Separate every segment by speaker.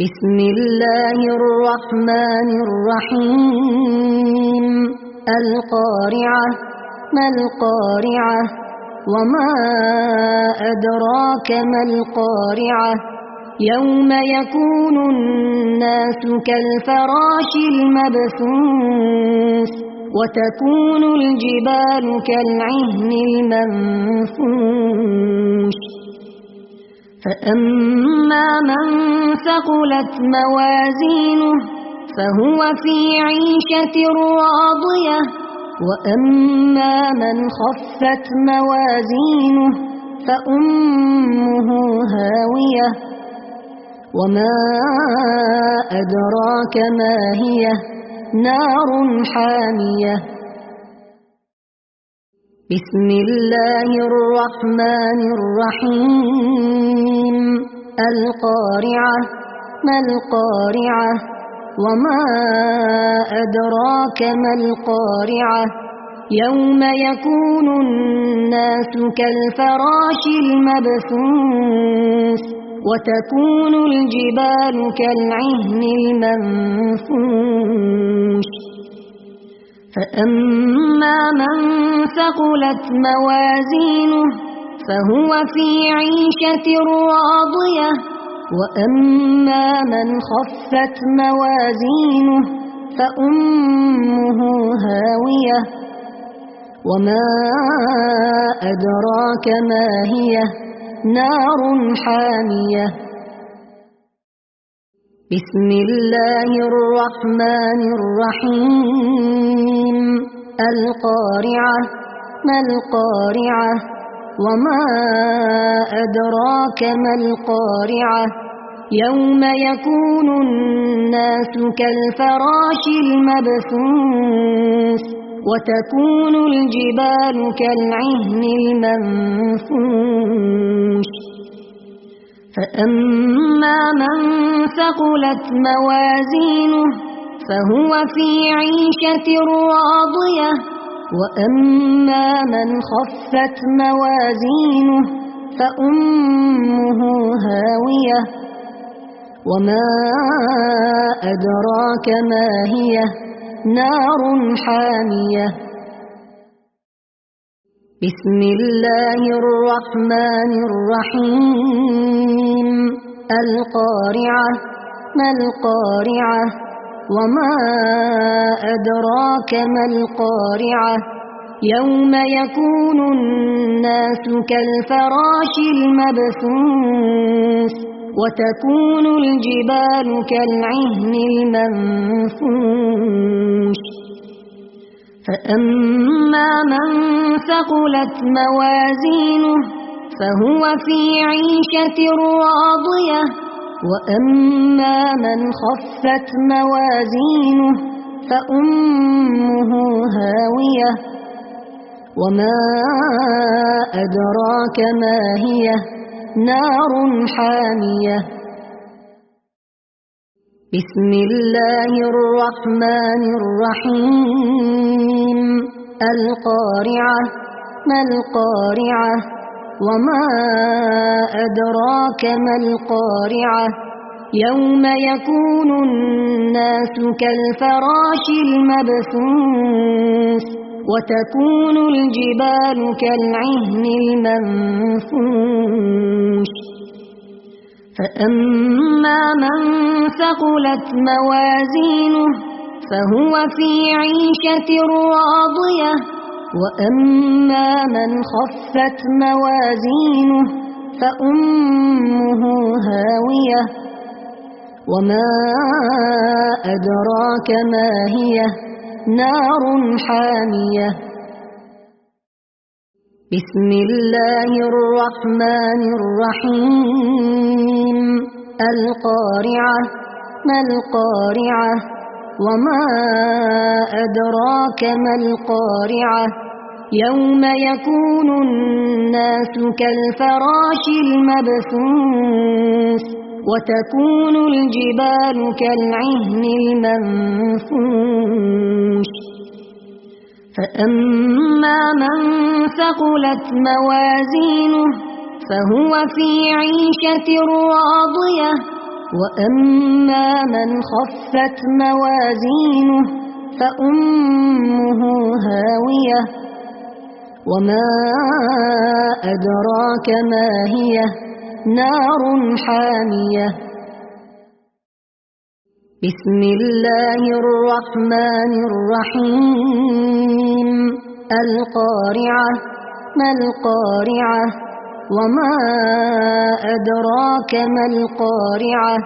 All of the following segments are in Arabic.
Speaker 1: بسم الله الرحمن الرحيم القارعة ما القارعة وما أدراك ما القارعة يوم يكون الناس كالفراش المبثوث وتكون الجبال كالعهن المنفوش فأما من ثقلت موازينه فهو في عيشة راضية وأما من خفت موازينه فأمه هاوية وما أدراك ما هي نار حامية بسم الله الرحمن الرحيم القارعة ما القارعة وما أدراك ما القارعة يوم يكون الناس كالفراش المبثوث وتكون الجبال كالعهن المنفوش فأما من ثقلت موازينه فهو في عيشة راضية وأما من خفت موازينه فأمه هاوية وما أدراك ما هي نار حامية بسم الله الرحمن الرحيم القارعة ما القارعة وما أدراك ما القارعة يوم يكون الناس كالفراش المبثوث وتكون الجبال كالعهن المنفوش فأما من ثقلت موازينه فهو في عيشة راضية وأما من خفت موازينه فأمه هاوية وما أدراك ما هي نار حامية بسم الله الرحمن الرحيم القارعة ما القارعة وما أدراك ما القارعة يوم يكون الناس كالفراش المبثوث وتكون الجبال كالعهن المنفوش فأما من ثقلت موازينه فهو في عيشة راضية وأما من خفت موازينه فأمه هاوية وما أدراك ما هي نار حامية بسم الله الرحمن الرحيم القارعة ما القارعة وما أدراك ما القارعة يوم يكون الناس كالفراش المبثوث وتكون الجبال كالعهن المنفوش فأما من ثقلت موازينه فهو في عيشة راضية وأما من خفت موازينه فأمه هاوية وما أدراك ما هي نار حامية بسم الله الرحمن الرحيم القارعة ما القارعة وما أدراك ما القارعة يوم يكون الناس كالفراش المبثوث وتكون الجبال كالعهن المنفوش فأما من ثقلت موازينه فهو في عيشة راضية وأما من خفت موازينه فأمه هاوية وما أدراك ما هي نار حامية بسم الله الرحمن الرحيم القارعة ما القارعة وما أدراك ما القارعة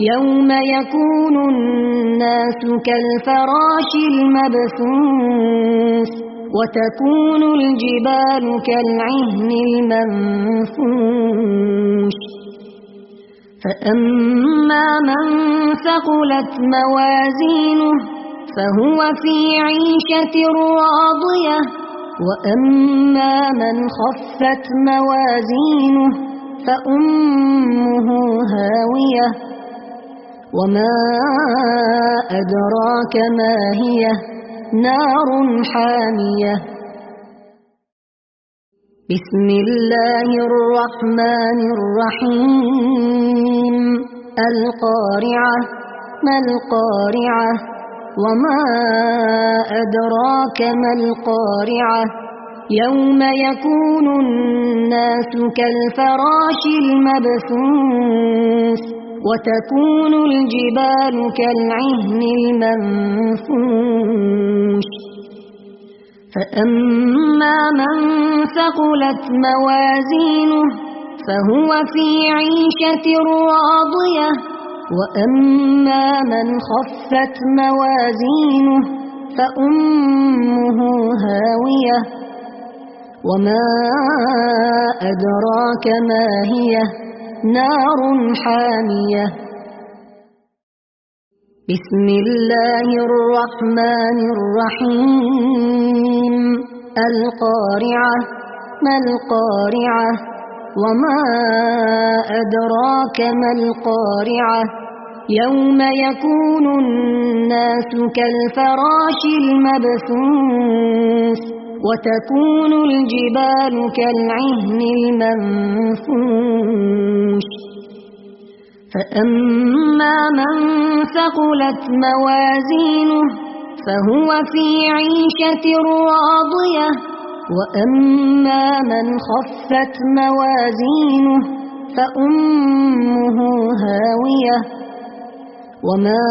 Speaker 1: يوم يكون الناس كالفراش المبثوث وتكون الجبال كالعهن المنفوش فأما من ثقلت موازينه فهو في عيشة راضية وأما من خفت موازينه فأمه هاوية وما أدراك ما هي نار حامية بسم الله الرحمن الرحيم القارعة ما القارعة وما أدراك ما القارعة يوم يكون الناس كالفراش المبثوث وتكون الجبال كالعهن المنفوش فأما من ثقلت موازينه فهو في عيشة راضية وأما من خفت موازينه فأمه هاوية وما أدراك ما هي نار حامية بسم الله الرحمن الرحيم القارعة ما القارعة وما أدراك ما القارعة يوم يكون الناس كالفراش المبثوث وتكون الجبال كالعهن المنفوش فأما من ثقلت موازينه فهو في عيشة راضية وأما من خفت موازينه فأمه هاوية وما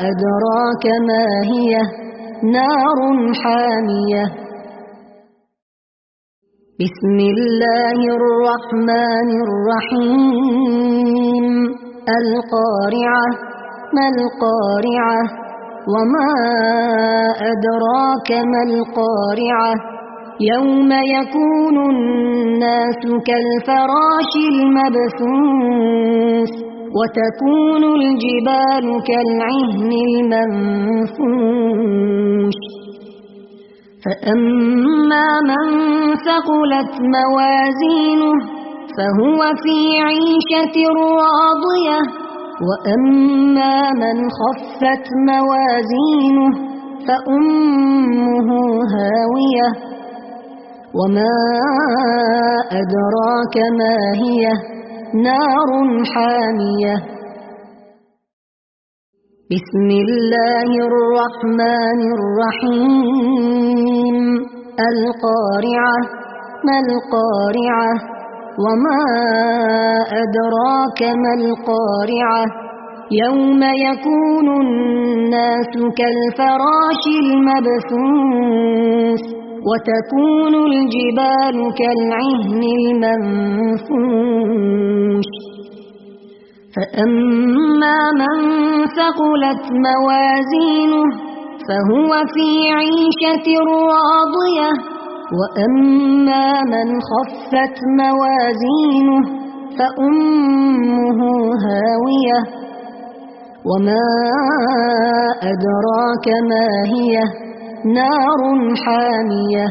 Speaker 1: أدراك ما هي نار حامية بسم الله الرحمن الرحيم القارعة ما القارعة وما أدراك ما القارعة يوم يكون الناس كالفراش المبثوث وتكون الجبال كالعهن المنفوش فأما من ثقلت موازينه فهو في عيشة راضية وأما من خفت موازينه فأمه هاوية وما أدراك ما هي نار حامية بسم الله الرحمن الرحيم القارعة ما القارعة وما أدراك ما القارعة يوم يكون الناس كالفراش المبثوث وتكون الجبال كالعهن المنفوش فأما من ثقلت موازينه فهو في عيشة راضية وأما من خفت موازينه فأمه هاوية وما أدراك ما هي نار حامية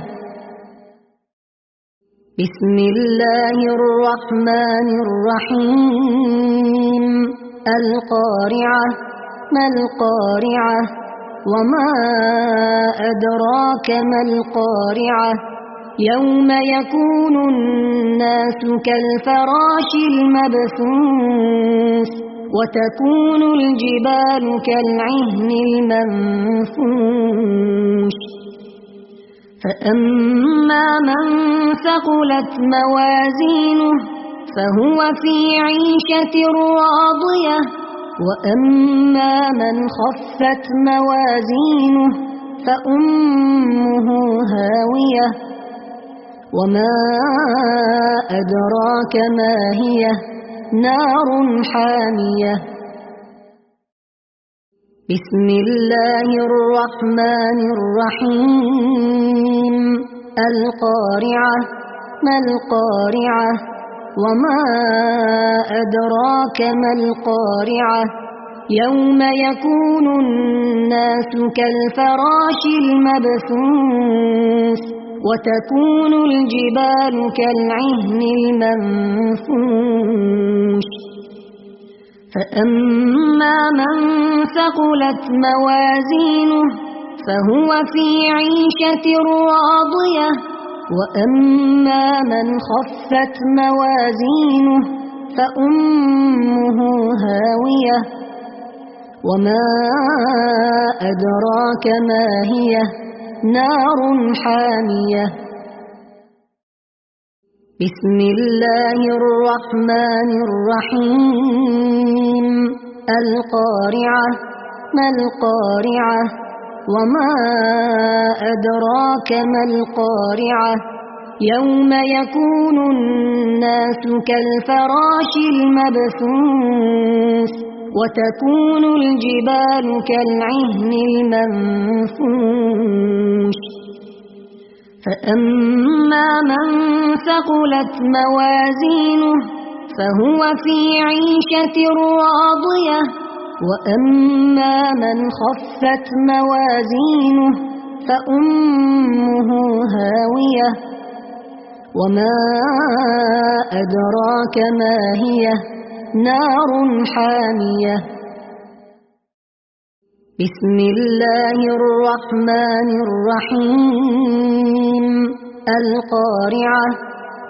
Speaker 1: بسم الله الرحمن الرحيم القارعة ما القارعة وما أدراك ما القارعة يوم يكون الناس كالفراش المبثوث وتكون الجبال كالعهن المنفوش فأما من ثقلت موازينه فهو في عيشة راضية وأما من خفت موازينه فأمه هاوية وما أدراك ما هي نار حامية بسم الله الرحمن الرحيم القارعة ما القارعة وما أدراك ما القارعة يوم يكون الناس كالفراش المبثوث وتكون الجبال كالعهن المنفوش فأما من ثقلت موازينه فهو في عيشة راضية وأما من خفت موازينه فأمه هاوية وما أدراك ما هي نار حامية بسم الله الرحمن الرحيم القارعة ما القارعة وما أدراك ما القارعة يوم يكون الناس كالفراش المبثوث وتكون الجبال كالعهن المنفوش فأما من ثقلت موازينه فهو في عيشة راضية وأما من خفت موازينه فأمه هاوية وما أدراك ما هي نار حامية بسم الله الرحمن الرحيم القارعة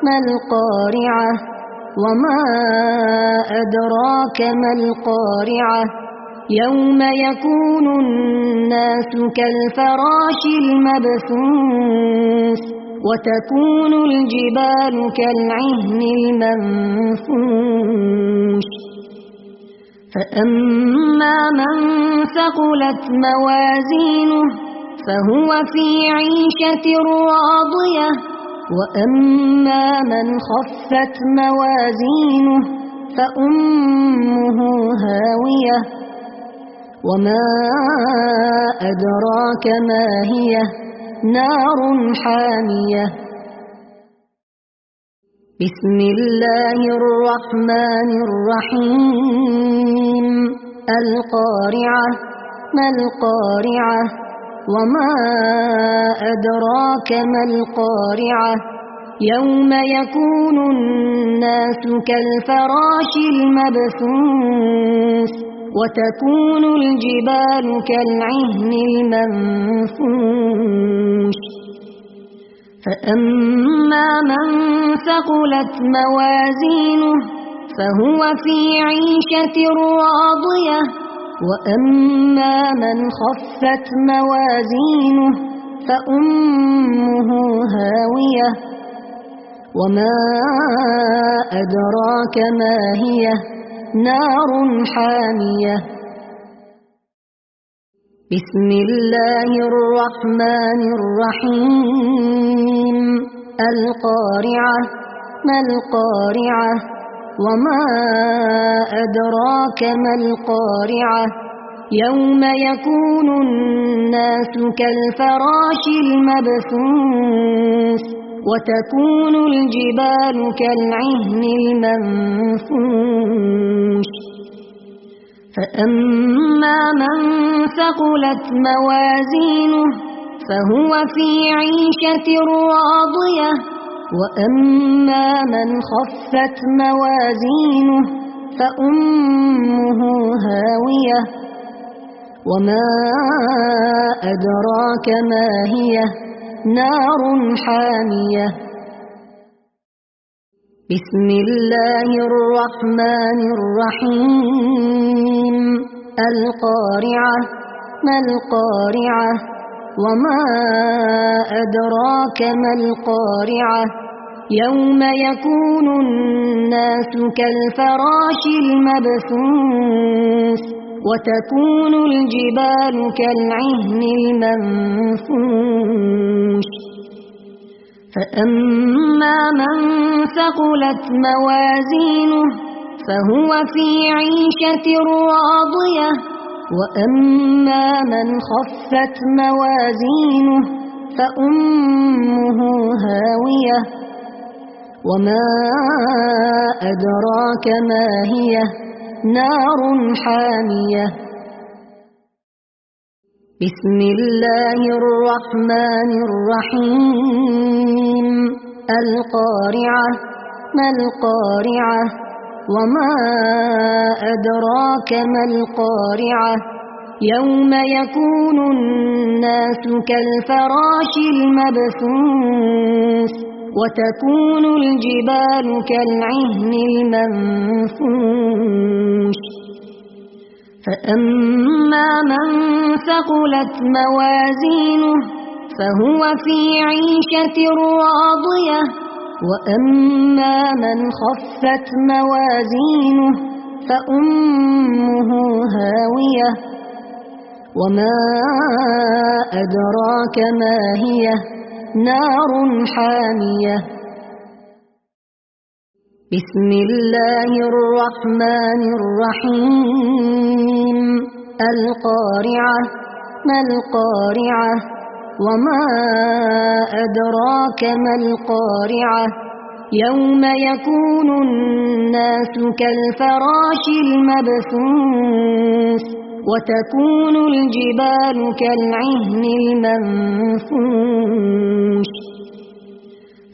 Speaker 1: ما القارعة وما أدراك ما القارعة يوم يكون الناس كالفراش المبثوث وتكون الجبال كالعهن المنفوش فأما من ثقلت موازينه فهو في عيشة راضية وأما من خفت موازينه فأمه هاوية وما أدراك ما هي نار حامية بسم الله الرحمن الرحيم القارعة ما القارعة وما أدراك ما القارعة يوم يكون الناس كالفراش المبثوث وتكون الجبال كالعهن المنفوش فأما من ثقلت موازينه فهو في عيشة راضية وأما من خفت موازينه فأمه هاوية وما أدراك ما هي نار حامية بسم الله الرحمن الرحيم القارعة ما القارعة وما أدراك ما القارعة يوم يكون الناس كالفراش المبثوث وتكون الجبال كالعهن المنفوش فأما من ثقلت موازينه فهو في عيشة راضية وأما من خفت موازينه فأمه هاوية وما أدراك ما هي نار حامية. بسم الله الرحمن الرحيم. القارعة. ما القارعة؟ وما أدراك ما القارعة؟ يوم يكون الناس كالفراش المبثوث وتكون الجبال كالعهن المنفوش. فأما من ثقلت موازينه فهو في عيشة راضية، وأما من خفت موازينه فأمه هاوية. وما أدراك ما هي؟ نار حامية. بسم الله الرحمن الرحيم. القارعة. ما القارعة؟ وما أدراك ما القارعة؟ يوم يكون الناس كالفراش المبثوث وتكون الجبال كالعهن المنفوش. فأما من ثقلت موازينه فهو في عيشة راضية، وأما من خفت موازينه فأمه هاوية. وما أدراك ما هي؟ نار حامية. بسم الله الرحمن الرحيم. القارعة. ما القارعة؟ وما أدراك ما القارعة؟ يوم يكون الناس كالفراش المبثوث وتكون الجبال كالعهن المنفوش.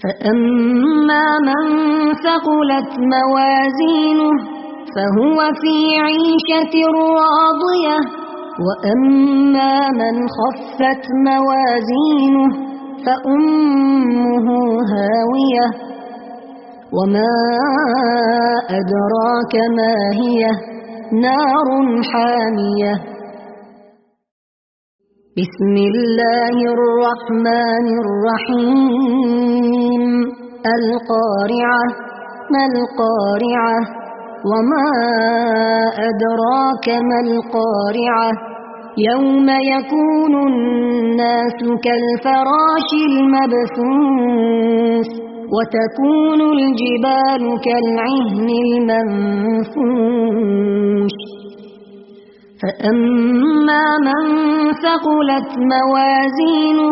Speaker 1: فأما من ثقلت موازينه فهو في عيشة راضية، وأما من خفت موازينه فأمه هاوية. وما أدراك ما هي؟ نار حامية. بسم الله الرحمن الرحيم. القارعة. ما القارعة؟ وما أدراك ما القارعة؟ يوم يكون الناس كالفراش المبثوث وتكون الجبال كالعهن المنفوش. فأما من ثقلت موازينه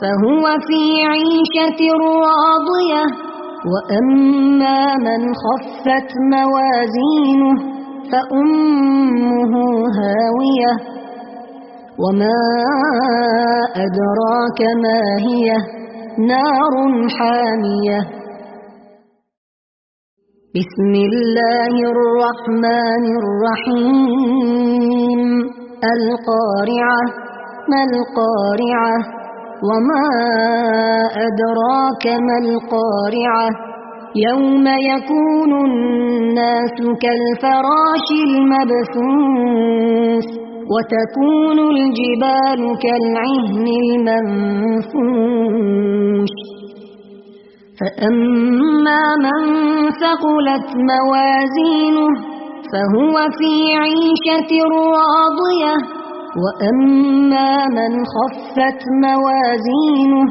Speaker 1: فهو في عيشة راضية، وأما من خفت موازينه فأمه هاوية. وما أدراك ما هي؟ نار حامية. بسم الله الرحمن الرحيم. القارعة. ما القارعة؟ وما أدراك ما القارعة؟ يوم يكون الناس كالفراش المبثوث وتكون الجبال كالعهن المنفوش. فأما من ثقلت موازينه فهو في عيشة راضية، وأما من خفت موازينه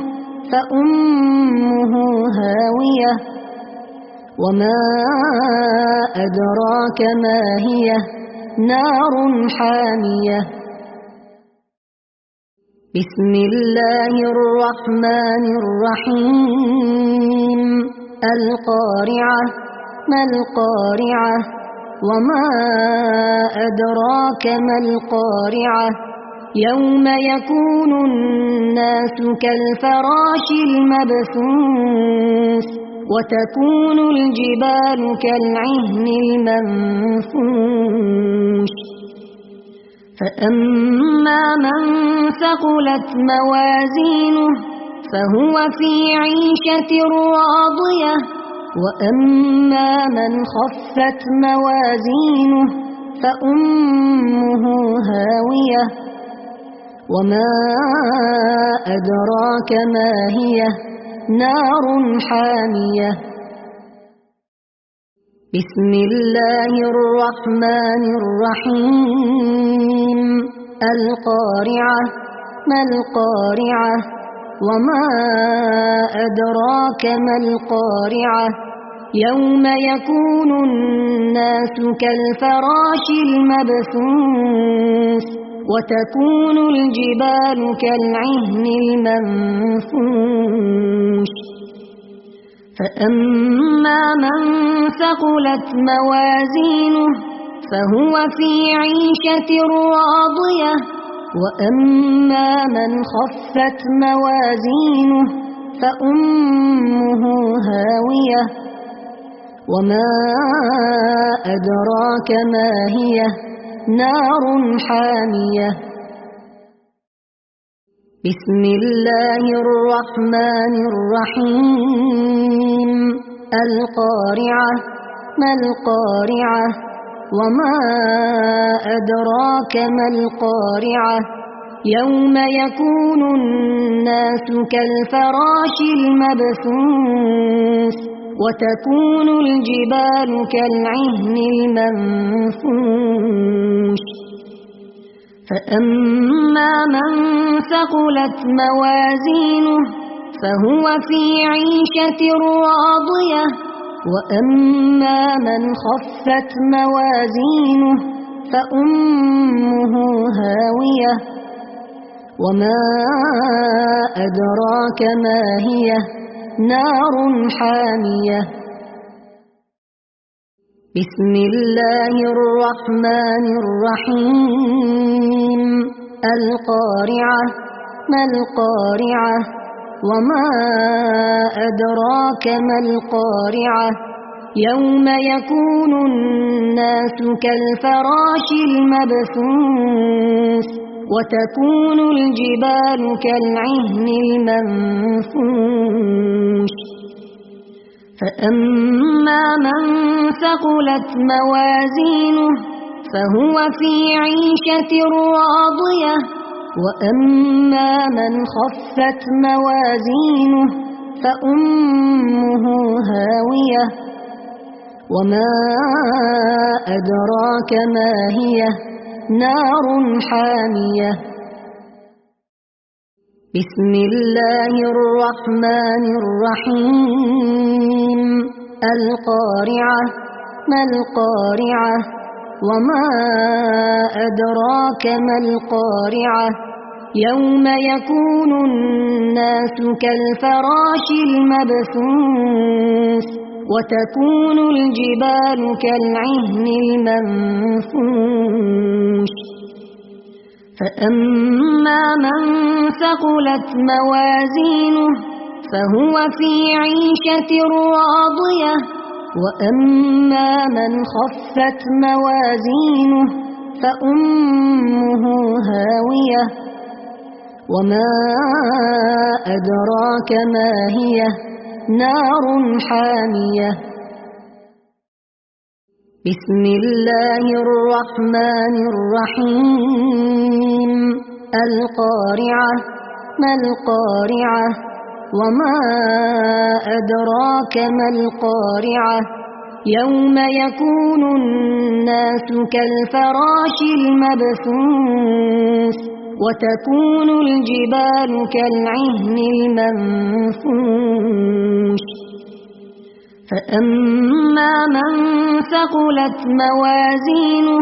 Speaker 1: فأمه هاوية. وما أدراك ما هي؟ نار حامية. بسم الله الرحمن الرحيم. القارعة. ما القارعة؟ وما أدراك ما القارعة؟ يوم يكون الناس كالفراش المبثوث وتكون الجبال كالعهن المنفوش. فأما من ثقلت موازينه فهو في عيشة راضية وأما من خفت موازينه فأمه هاوية وما أدراك ما هي نار حامية بسم الله الرحمن الرحيم القارعة ما القارعة وما أدراك ما القارعة يوم يكون الناس كالفراش المبثوث وتكون الجبال كالعهن المنفوش فأما من ثقلت موازينه فهو في عيشة راضية وأما من خفت موازينه فأمه هاوية وما أدراك ما هي نار حامية بسم الله الرحمن الرحيم القارعة ما القارعة وما أدراك ما القارعة يوم يكون الناس كالفراش المبثوث وتكون الجبال كالعهن المنفوش فأما من ثقلت موازينه فهو في عيشة راضية وأما من خفت موازينه فأمه هاوية وما أدراك ما هي نار حامية بسم الله الرحمن الرحيم القارعة ما القارعة وما أدراك ما القارعة يوم يكون الناس كالفراش المبثوث وتكون الجبال كالعهن المنفوش فأما من ثقلت موازينه فهو في عيشة راضية وأما من خفت موازينه فأمه هاوية وما أدراك ما هي نار حامية بسم الله الرحمن الرحيم القارعة ما القارعة وما أدراك ما القارعة يوم يكون الناس كالفراش المبثوث وتكون الجبال كالعهن المنفوش فأما من ثقلت موازينه فهو في عيشة راضية وأما من خفت موازينه فأمه هاوية وما أدراك ما هي نار حامية بسم الله الرحمن الرحيم القارعة ما القارعة وما أدراك ما القارعة يوم يكون الناس كالفراش المبثوث وتكون الجبال كالعهن المنفوش فأما من ثقلت موازينه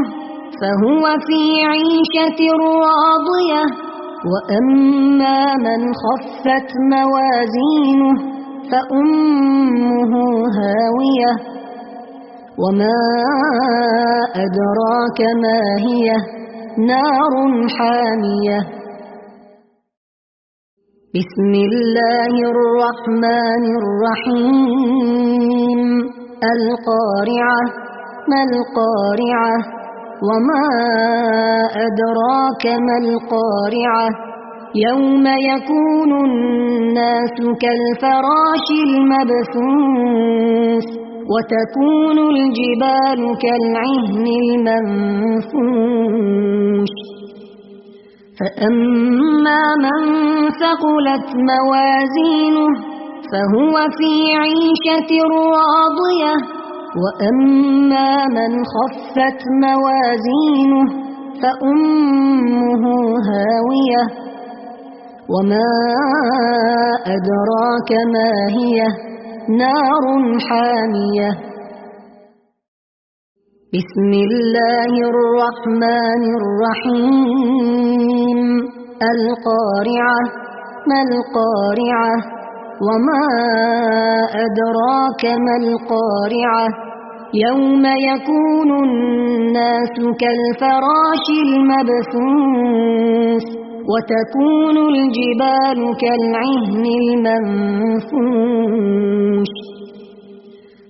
Speaker 1: فهو في عيشة راضية وأما من خفت موازينه فأمه هاوية وما أدراك ما هي نار حامية بسم الله الرحمن الرحيم القارعة ما القارعة وما أدراك ما القارعة يوم يكون الناس كالفراش المبثوث وتكون الجبال كالعهن المنفوش فأما من ثقلت موازينه فهو في عيشة راضية وأما من خفت موازينه فأمه هاوية وما أدراك ما هي نار حامية بسم الله الرحمن الرحيم القارعة ما القارعة وما أدراك ما القارعة يوم يكون الناس كالفراش المبثوث وتكون الجبال كالعهن المنفوش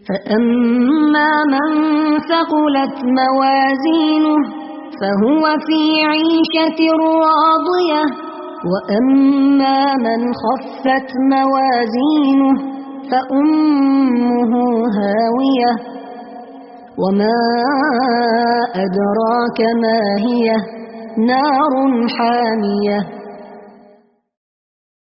Speaker 1: فأما من ثقلت موازينه فهو في عيشة راضية وأما من خفت موازينه فأمه هاوية وما أدراك ما هي نار حامية